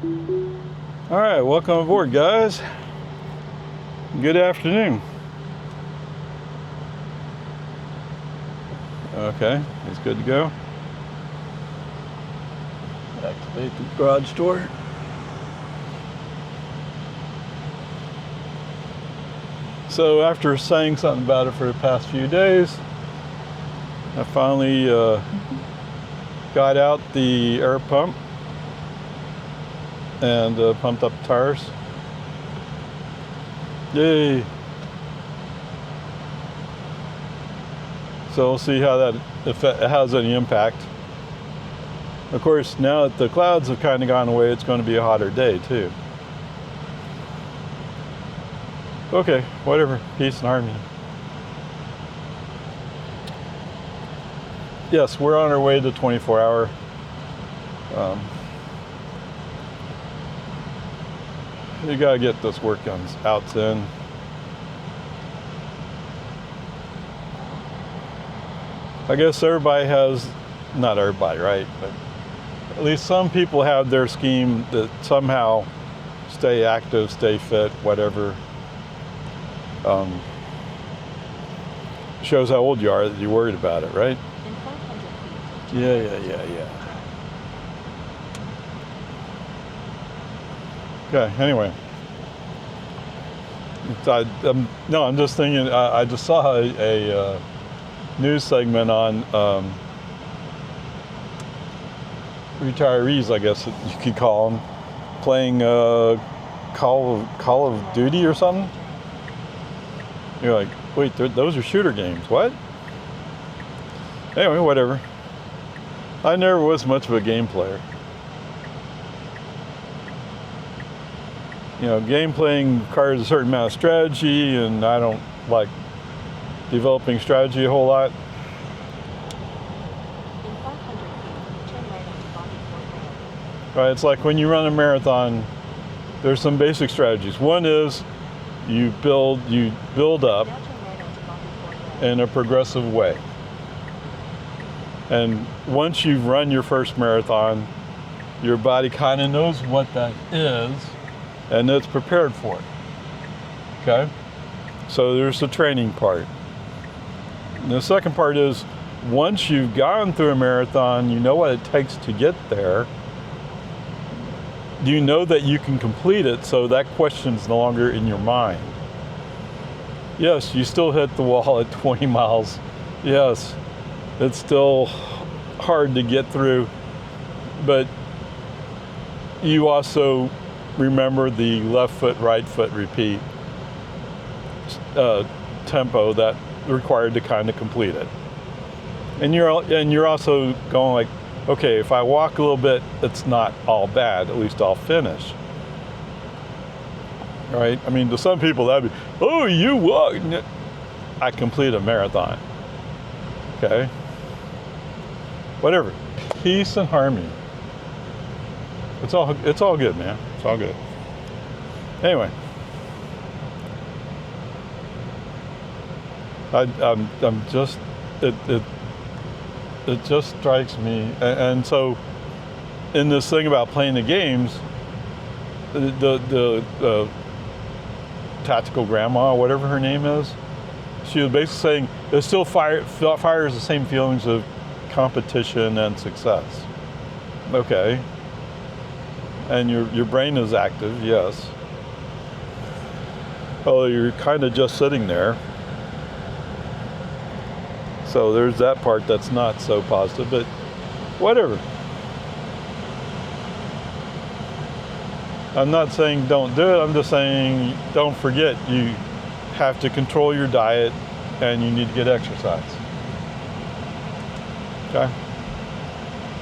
All right, welcome aboard, guys. Good afternoon. Okay, he's good to go. Activate the garage door. So after saying something about it for the past few days, I finally got out the air pump and pumped up the tires. Yay! So we'll see how that, if it has any impact. Of course, now that the clouds have kind of gone away, it's going to be a hotter day too. Okay, whatever. Peace and harmony. Yes, we're on our way to 24-hour. You gotta get this work out in. I guess everybody has, not everybody, right? But at least some people have their scheme that somehow stay active, stay fit, whatever. Shows how old you are that you're worried about it, right? In 500 feet. Yeah. Okay, anyway. I'm just thinking, I just saw a news segment on retirees, I guess you could call them, playing Call of Duty or something. You're like, wait, those are shooter games, what? Anyway, whatever. I never was much of a game player. You know, game playing requires a certain amount of strategy, and I don't like developing strategy a whole lot. In 500 feet, turn right onto Bobby Ford Road. Right, it's like when you run a marathon, there's some basic strategies. One is you build up Now turn right onto Bobby Ford Road. in a progressive way. And once you've run your first marathon, your body kind of knows what that is, and it's prepared for it. Okay? So there's the training part. And the second part is, once you've gone through a marathon, you know what it takes to get there. You know that you can complete it, so that question's no longer in your mind. Yes, you still hit the wall at 20 miles. Yes, it's still hard to get through, but you also remember the left foot, right foot repeat tempo that required to kind of complete it. And you're also going like, okay, if I walk a little bit, it's not all bad. At least I'll finish. Right? I mean, to some people that'd be, oh, you walk. I complete a marathon. Okay? Whatever. Peace and harmony. It's all good, man. It's all good. Anyway. I'm just, it just strikes me, and so in this thing about playing the games, the tactical grandma, whatever her name is, she was basically saying it still fires the same feelings of competition and success. Okay. And your brain is active, yes. Well, you're kind of just sitting there. So there's that part that's not so positive, but whatever. I'm not saying don't do it, I'm just saying don't forget you have to control your diet and you need to get exercise. Okay?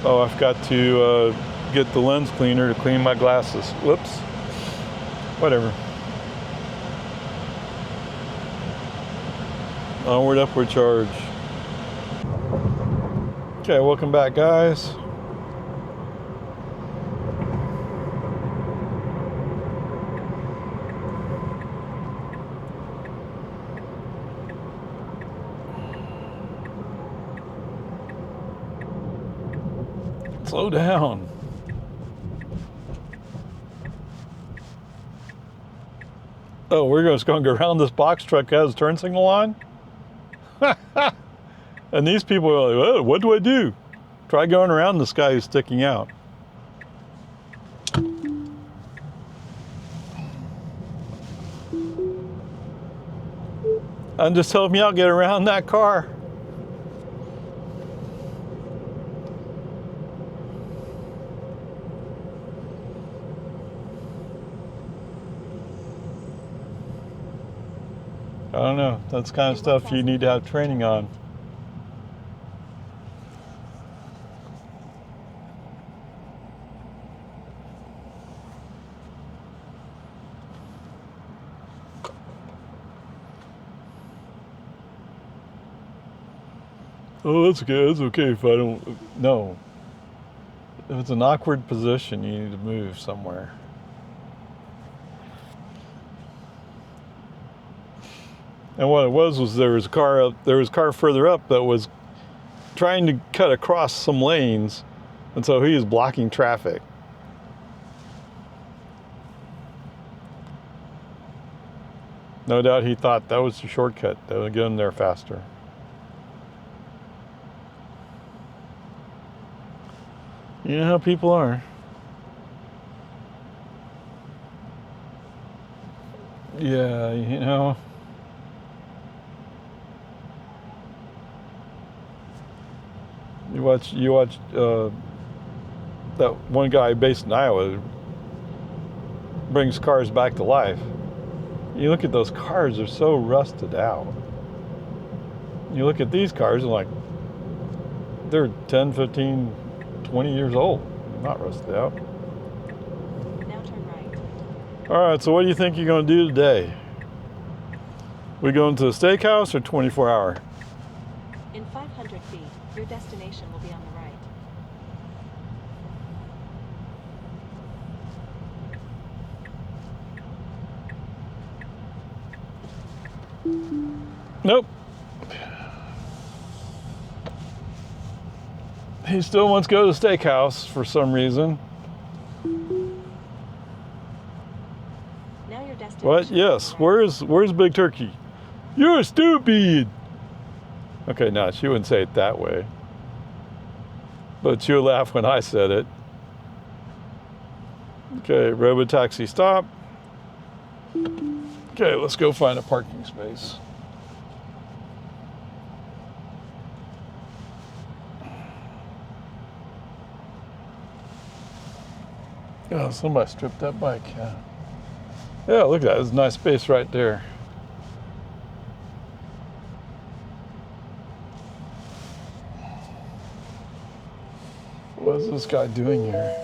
Oh, I forgot to get the lens cleaner to clean my glasses. Whoops. Whatever. Onward, upward charge. Okay, welcome back, guys. Slow down. Oh, we're just going to go around this box truck that has a turn signal on? And these people are like, oh, what do I do? Try going around this guy who's sticking out. I'm just helping me out get around that car. I don't know. That's the kind of stuff you need to have training on. Oh, that's okay. That's okay if I don't. No. If it's an awkward position, you need to move somewhere. And what it was there was a car further up that was trying to cut across some lanes, and so he was blocking traffic. No doubt he thought that was the shortcut that would get him there faster. You know how people are. Yeah, you know. You watch that one guy based in Iowa brings cars back to life. You look at those cars, they're so rusted out. You look at these cars and like, they're 10, 15, 20 years old. They're not rusted out. Now turn right. All right, so what do you think you're going to do today? We going to the steakhouse or 24-hour? In 500 feet, your destination will be on the right. Nope. He still wants to go to the steakhouse for some reason. Now your destination. What? Yes. Where's Big Turkey? You're stupid. Okay, no, she wouldn't say it that way. But she'll laugh when I said it. Okay, Robotaxi stop. Okay, let's go find a parking space. Oh, somebody stripped that bike. Yeah, look at that. There's a nice space right there. What is this guy doing here?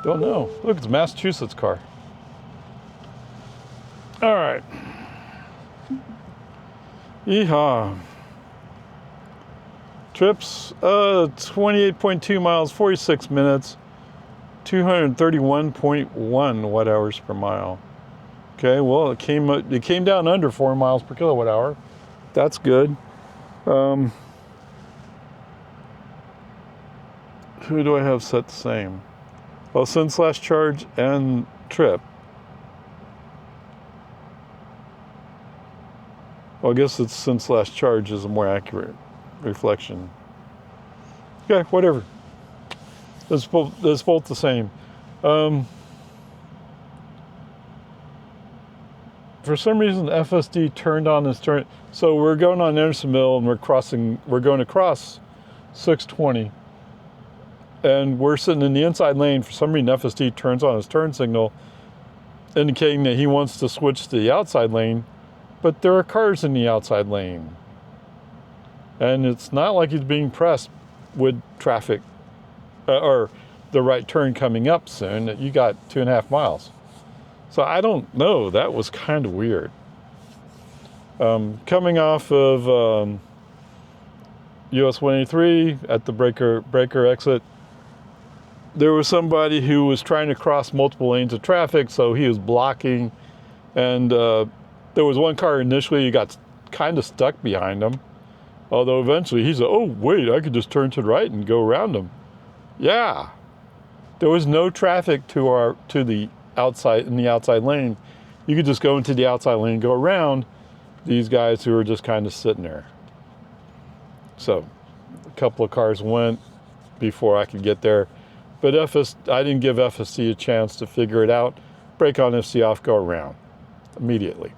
Don't know. Look, it's a Massachusetts car. All right. Yeehaw. Trips, 28.2 miles, 46 minutes, 231.1 watt hours per mile. Okay, well, it came down under 4 miles per kilowatt hour. That's good. Who do I have set the same? Well, since last charge and trip. Well, I guess it's since last charge is a more accurate reflection. Okay, whatever. It's both the same. For some reason, the FSD turned on this turn. So we're going on Anderson Mill and we're going to cross 620. And we're sitting in the inside lane. For some reason, FSD turns on his turn signal, indicating that he wants to switch to the outside lane. But there are cars in the outside lane. And it's not like he's being pressed with traffic or the right turn coming up soon. You got 2.5 miles. So I don't know. That was kind of weird. Coming off of US 183 at the breaker exit, there was somebody who was trying to cross multiple lanes of traffic, so he was blocking. And there was one car initially who got kind of stuck behind him. Although eventually he said, oh, wait, I could just turn to the right and go around him. Yeah. There was no traffic to the outside lane. You could just go into the outside lane and go around these guys who are just kind of sitting there. So a couple of cars went before I could get there. But I didn't give FSD a chance to figure it out. Brake on, FC off, go around immediately.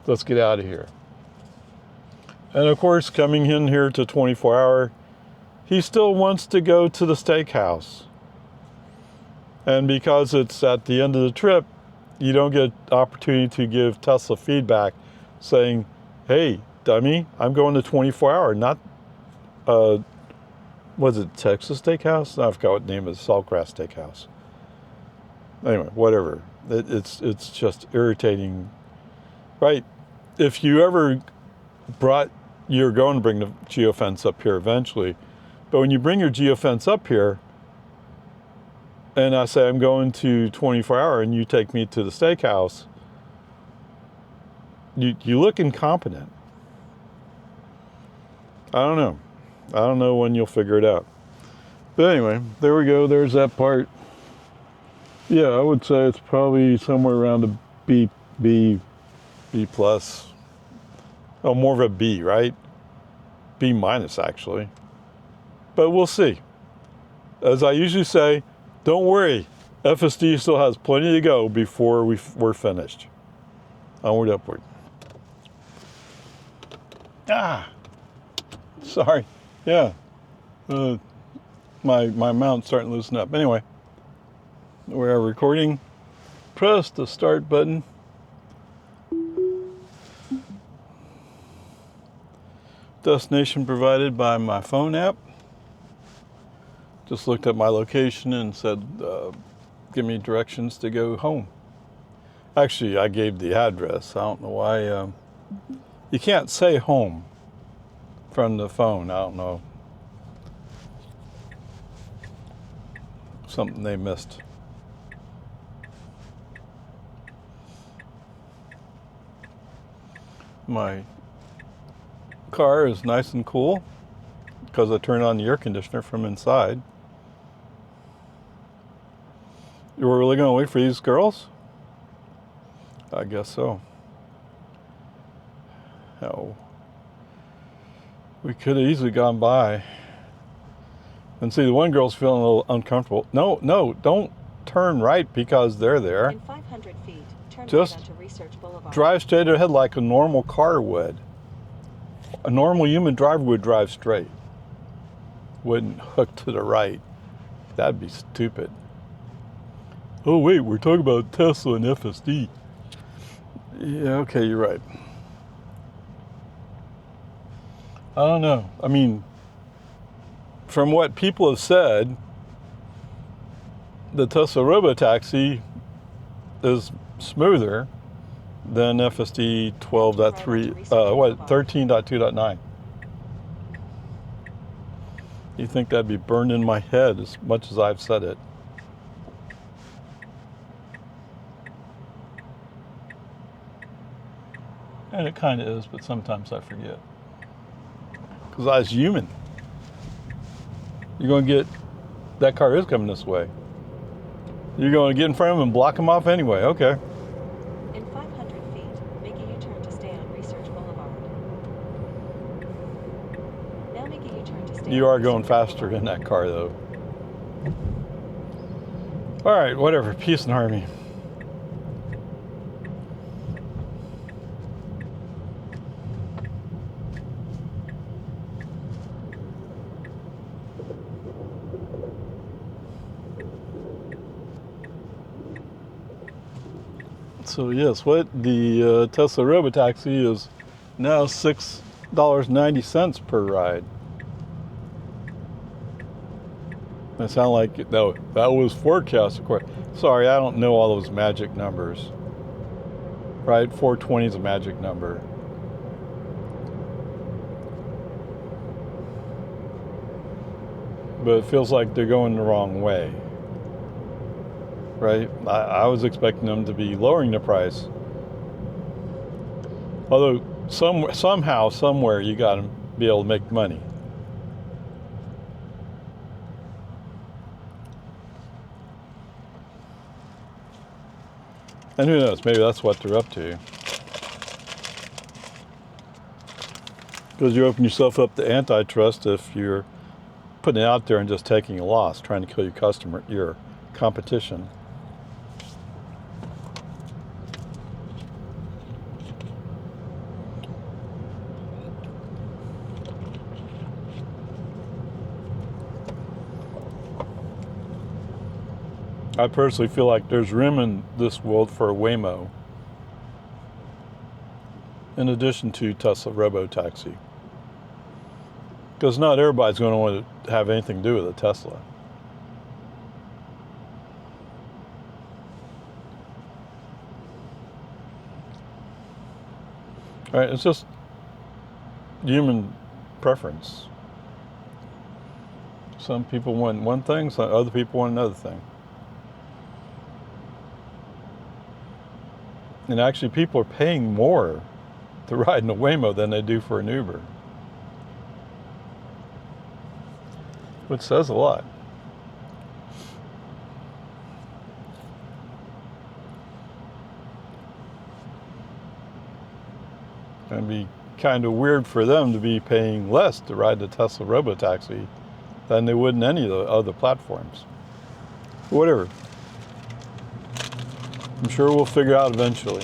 Let's get out of here. And of course, coming in here to 24 hour, he still wants to go to the steakhouse. And because it's at the end of the trip, you don't get opportunity to give Tesla feedback saying, hey, dummy, I'm going to 24 hour, not, was it Texas Steakhouse? I forgot what the name of the Saltgrass Steakhouse. Anyway, whatever. It's just irritating, right? If you ever you're going to bring the geofence up here eventually, but when you bring your geofence up here, and I say I'm going to 24 hour and you take me to the steakhouse, you look incompetent. I don't know. I don't know when you'll figure it out. But anyway, there we go. There's that part. Yeah, I would say it's probably somewhere around a B plus. Oh, more of a B, right? B minus, actually. But we'll see. As I usually say, don't worry. FSD still has plenty to go before we're finished. Onward, upward. Sorry. Yeah. My mount's starting to loosen up. Anyway, we're recording. Press the start button. Destination provided by my phone app. Just looked at my location and said, give me directions to go home. Actually, I gave the address. I don't know why. You can't say home from the phone. I don't know. Something they missed. My car is nice and cool because I turned on the air conditioner from inside. You were really going to wait for these girls? I guess so. Oh. We could have easily gone by. And see, the one girl's feeling a little uncomfortable. No, don't turn right because they're there. In 500 feet, turn Just right onto Research Boulevard. Drive straight ahead like a normal car would. A normal human driver would drive straight. Wouldn't hook to the right. That'd be stupid. Oh wait, we're talking about Tesla and FSD. Yeah, okay, you're right. I don't know. I mean, from what people have said, the Tesla Robotaxi is smoother than FSD 12.3, 13.2.9. You think that'd be burned in my head as much as I've said it. And it kind of is, but sometimes I forget. Because I was human. You're going to get, that car is coming this way. You're going to get in front of him and block him off anyway. Okay. In 500 feet, make a U-turn to stay on Research Boulevard. Now make a U-turn to stay You on are going Research faster Boulevard. in that car, though. All right, whatever. Peace and harmony. So yes, what the Tesla Robotaxi is now $6.90 per ride. That sound like no, that was forecast, of course. Sorry, I don't know all those magic numbers. Right, 420 is a magic number. But it feels like they're going the wrong way. Right? I was expecting them to be lowering the price. Although somehow, somewhere, you got to be able to make money. And who knows, maybe that's what they're up to. Because you open yourself up to antitrust if you're putting it out there and just taking a loss, trying to kill your customer, your competition. I personally feel like there's room in this world for a Waymo, in addition to Tesla Robotaxi. Because not everybody's going to want to have anything to do with a Tesla. All right, it's just human preference. Some people want one thing, some other people want another thing. And actually, people are paying more to ride in a Waymo than they do for an Uber, which says a lot. It'd be kind of weird for them to be paying less to ride the Tesla Robotaxi than they would in any of the other platforms. Whatever. I'm sure we'll figure out eventually.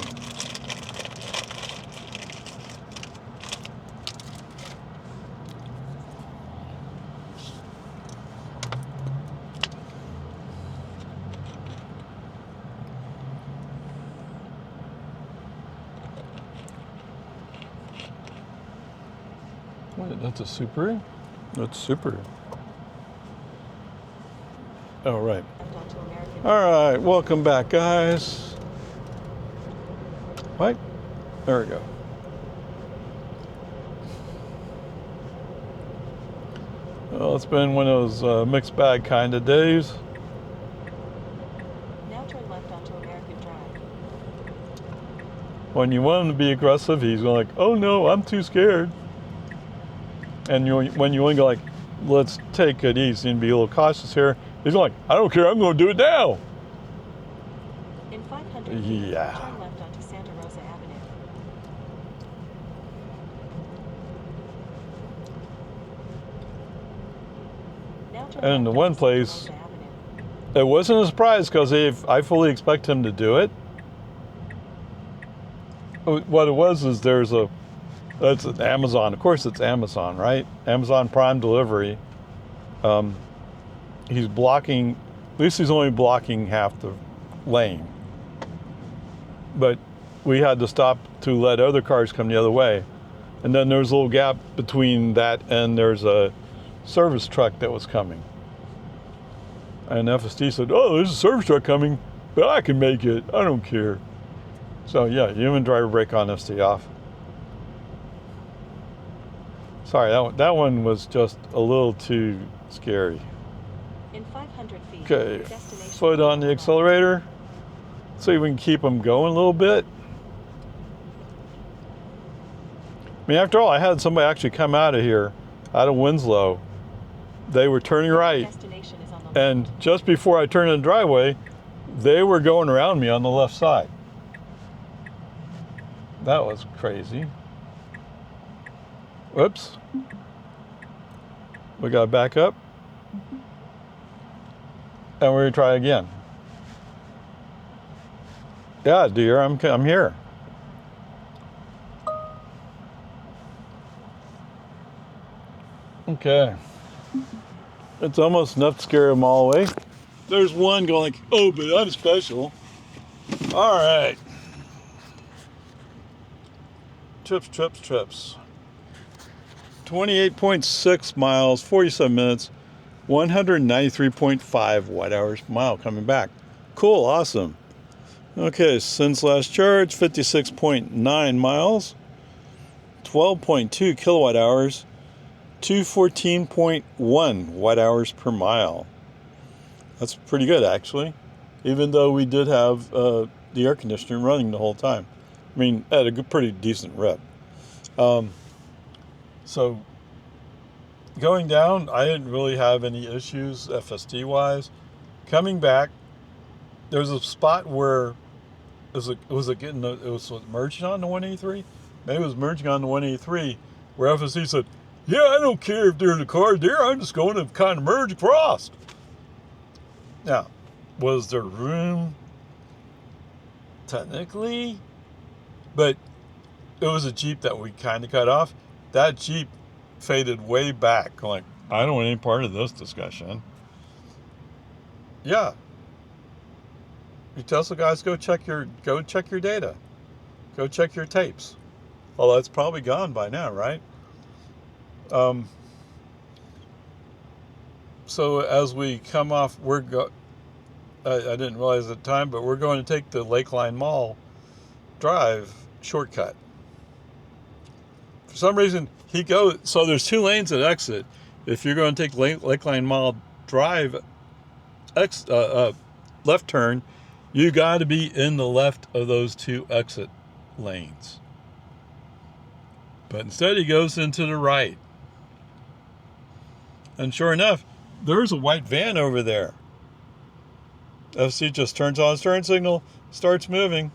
Wait, that's a Subaru? That's Subaru. Oh, right. All right, welcome back, guys. What? There we go. Well, it's been one of those mixed bag kind of days. Now turn left onto American Drive. When you want him to be aggressive, he's going like, oh no, I'm too scared. And when you want to go like, let's take it easy and be a little cautious here, he's like, I don't care, I'm going to do it now. In 500 feet, Yeah. turn left onto Santa Rosa Avenue. Now turn And in the left one onto Santa place, Rosa Avenue. it wasn't a surprise because I fully expect him to do it. What it was is that's an Amazon. Of course, it's Amazon, right? Amazon Prime delivery. He's blocking. At least he's only blocking half the lane. But we had to stop to let other cars come the other way, and then there's a little gap between that and there's a service truck that was coming. And FSD said, "Oh, there's a service truck coming, but I can make it. I don't care." So yeah, human driver brake on, FSD off. Sorry, that one was just a little too scary. In 500 feet, Okay, destination foot on the accelerator. See if we can keep them going a little bit. I mean, after all, I had somebody actually come out of here, out of Winslow. They were turning right, Destination is on the and just before I turned in the driveway, they were going around me on the left side. That was crazy. Whoops. We got to back up. And we're going to try again. Yeah, dear, I'm here. Okay. It's almost enough to scare them all away. There's one going like, oh, but I'm special. All right. Trips. 28.6 miles, 47 minutes, 193.5 watt hours per mile coming back. Cool, awesome. Okay, since last charge, 56.9 miles, 12.2 kilowatt hours, 214.1 watt hours per mile. That's pretty good, actually, even though we did have the air conditioner running the whole time. I mean, at a pretty decent rep. So going down, I didn't really have any issues FSD wise. Coming back, there's a spot where was it getting it was merging on the 183? Maybe it was merging on the 183, where FSD said, "Yeah, I don't care if there's a car there. I'm just going to kind of merge across." Now, was there room? Technically, but it was a Jeep that we kind of cut off. That Jeep faded way back. Like, I don't want any part of this discussion. Yeah, you Tesla guys, go check your data, go check your tapes. Although it's probably gone by now, right? Um, so as we come off, I didn't realize at the time, but we're going to take the Lakeline Mall Drive shortcut. For some reason, so there's 2 lanes at exit. If you're going to take Lakeline Mall Drive left turn, you got to be in the left of those 2 exit lanes. But instead, he goes into the right. And sure enough, there's a white van over there. FC just turns on his turn signal, starts moving.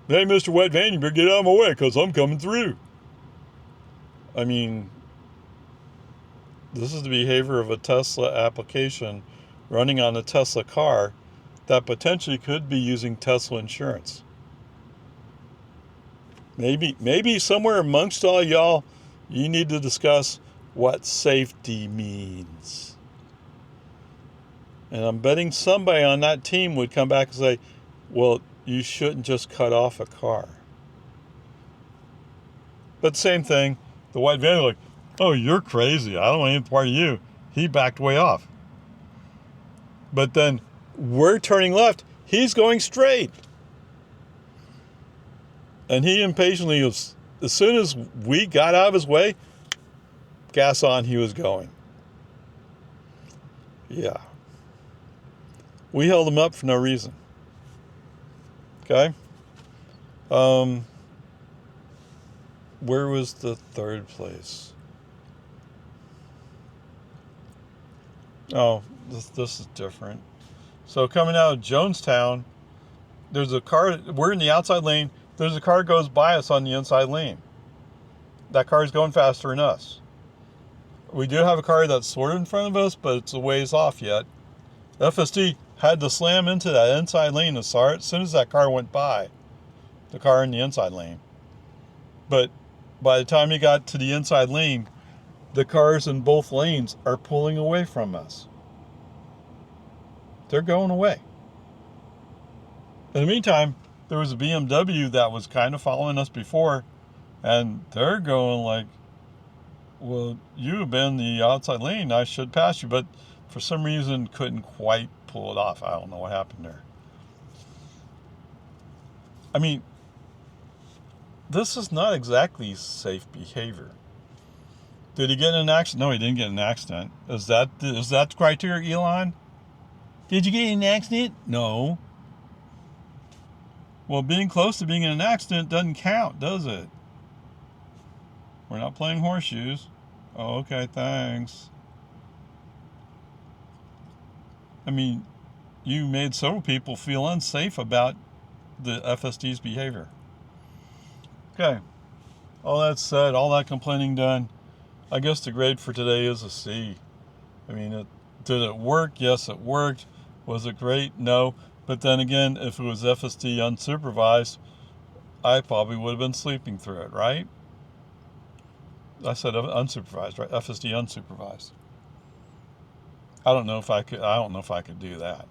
"Hey, Mr. White Van, you better get out of my way because I'm coming through." I mean, this is the behavior of a Tesla application running on a Tesla car that potentially could be using Tesla insurance. Maybe somewhere amongst all y'all, you need to discuss what safety means. And I'm betting somebody on that team would come back and say, "Well, you shouldn't just cut off a car." But same thing, the white van was like, "Oh, you're crazy. I don't want any part of you." He backed way off. But then we're turning left. He's going straight. And he impatiently, as soon as we got out of his way, gas on, he was going. Yeah. We held him up for no reason. Okay? Where was the third place? Oh, this is different. So coming out of Jonestown, there's a car. We're in the outside lane. There's a car goes by us on the inside lane. That car is going faster than us. We do have a car that's sort of in front of us, but it's a ways off yet. FSD had to slam into that inside lane as soon as that car went by. The car in the inside lane. But by the time he got to the inside lane, the cars in both lanes are pulling away from us. They're going away. In the meantime, there was a BMW that was kind of following us before, and they're going like, "Well, you've been in the outside lane, I should pass you," but for some reason couldn't quite pull it off. I don't know what happened there. I mean, this is not exactly safe behavior. Did he get in an accident? No, he didn't get in an accident. Is that the criteria, Elon? Did you get in an accident? No. Well, being close to being in an accident doesn't count, does it? We're not playing horseshoes. Oh, okay, thanks. I mean, you made several people feel unsafe about the FSD's behavior. Okay, all that said, all that complaining done, I guess the grade for today is a C. I mean, did it work? Yes, it worked. Was it great? No. But then again, if it was FSD unsupervised, I probably would have been sleeping through it, right? I said unsupervised, right? FSD unsupervised. I don't know if I could do that.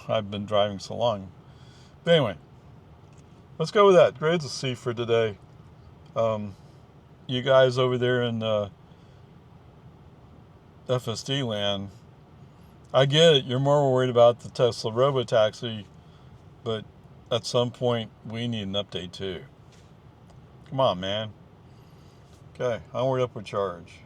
I've been driving so long. But anyway, let's go with that. Grade's a C for today. You guys over there in FSD land, I get it. You're more worried about the Tesla Robotaxi, but at some point we need an update too. Come on, man. Okay, onward, upward charge.